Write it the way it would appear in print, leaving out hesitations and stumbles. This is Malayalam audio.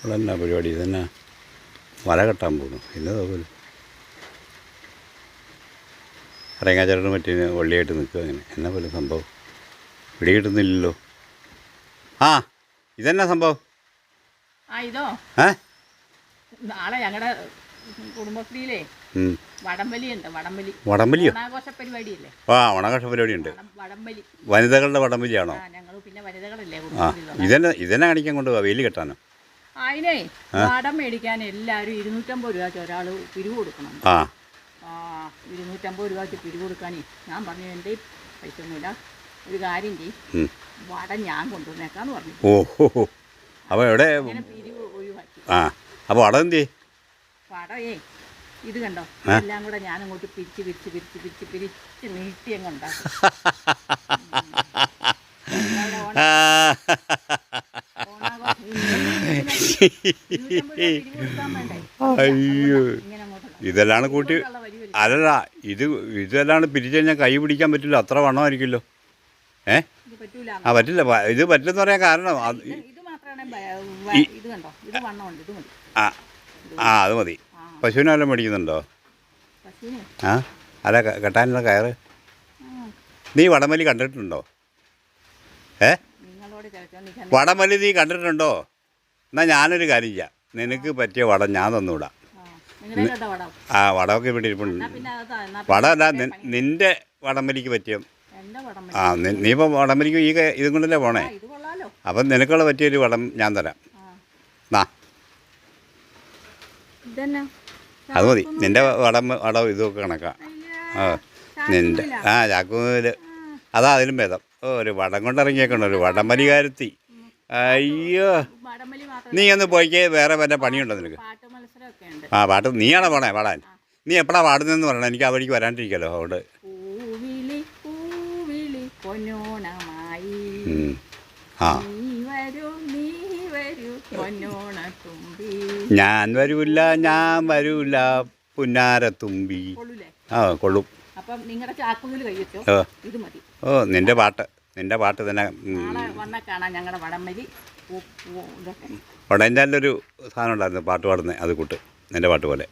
ഇവിടെ എന്നാ പരിപാടി? ഇതന്നെ വല കെട്ടാൻ പോകുന്നു. ഇന്നതാ പോലും അരങ്ങാച്ചേട്ടന് മറ്റേ വള്ളിയായിട്ട് നിൽക്കുക. അങ്ങനെ എന്നാ പോലെ സംഭവം പിടി കിട്ടുന്നില്ലല്ലോ. ആ ഇതെന്നാ സംഭവം? ഇതോ നാളെ ഞങ്ങളുടെ കുടുംബശ്രീയിലേ വടംവലിയുണ്ട്. വടംവലിയോ? ഓണാഘോഷ പരിപാടിയല്ലേ? ഓണാഘോഷ പരിപാടിയുണ്ട്. വടംവലി വനിതകളുടെ വടംവലിയാണോ? ഞങ്ങൾ പിന്നെ വനിതകളല്ലേ. ഇതെന്നെ കാണിക്കാൻ കൊണ്ടുപോവാ വെയിൽ കെട്ടാനോ? അതിനെ വടം മേടിക്കാൻ എല്ലാവരും 250 രൂപ ഒരാൾ പിരിവ് കൊടുക്കണം. 250 രൂപ പിരിവ് കൊടുക്കാനേ ഞാൻ പറഞ്ഞു എൻ്റെ പൈസ ഒന്നുമില്ല, ഒരു കാര്യം ചെയ്യും, വടം ഞാൻ കൊണ്ടുവന്നേക്കാന്ന് പറഞ്ഞു. ഓഹോ, അപ്പോൾ എവിടെ പിരിവ് ഒഴിവാക്കി. അപ്പോൾ വടം എന്ത്? വടയേ ഇത് കണ്ടോ, എല്ലാം കൂടെ ഞാനങ്ങോട്ട് പിരിച്ച് നീട്ടി അങ്ങ് ഉണ്ടാക്കും. അയ്യോ, ഇതെല്ലാം കൂട്ടി അല്ലല്ല, ഇതെല്ലാം പിരിച്ചു കഴിഞ്ഞാൽ കൈ പിടിക്കാൻ പറ്റില്ല, അത്ര വണ്ണമായിരിക്കുമല്ലോ. പറ്റില്ല. ഇത് പറ്റില്ലെന്ന് പറയാൻ കാരണം അത് മതി. പശുവിനെ വല്ലതും മേടിക്കുന്നുണ്ടോ? അല്ല, കെട്ടാനുള്ള കയറ്. നീ വടംവലി കണ്ടിട്ടുണ്ടോ? വടംവലി നീ കണ്ടിട്ടുണ്ടോ? എന്നാൽ ഞാനൊരു കാര്യം ചെയ്യാം, നിനക്ക് പറ്റിയ വടം ഞാൻ തന്നുവിടാം. വടമൊക്കെ ഇവിടെ ഇരിപ്പുണ്ട്. വടമല്ല, നിൻ്റെ വടംവലിക്ക് പറ്റിയ. നീ ഇപ്പോൾ വടംവലിക്ക് ഇതും കൊണ്ടല്ലേ പോണേ, അപ്പം നിനക്കുള്ള പറ്റിയൊരു വടം ഞാൻ തരാം. അത് മതി. നിൻ്റെ വടം ഇതൊക്കെ കണക്കാം. നിൻ്റെ ചാക്കൂല് അതാ അതിലും ഭേദം. ഒരു വടം കൊണ്ടിറങ്ങിയേക്കണം, ഒരു വടംവലികാരത്തി. അയ്യോ, നീ ഒന്ന് പോയിക്കേ, വേറെ വല്ല പണിയുണ്ടോ നിനക്ക്? പാട്ട് നീയാണോ പോണേ പാടാൻ? നീ എപ്പോഴാ പാടുന്നതെന്ന് പറയണം, എനിക്ക് ആ വഴിക്ക് വരാണ്ടിരിക്കല്ലോ. അതുകൊണ്ട് ഞാൻ വരൂല പുന്നാരത്തുമ്പി. കൊള്ളും. നിന്റെ പാട്ട് തന്നെ. ഉടൻ്റെ ഒരു സാധനം ഉണ്ടായിരുന്നു പാട്ട് പാടുന്നത്, അത് കൂട്ട് നിന്റെ പാട്ട് പോലെ.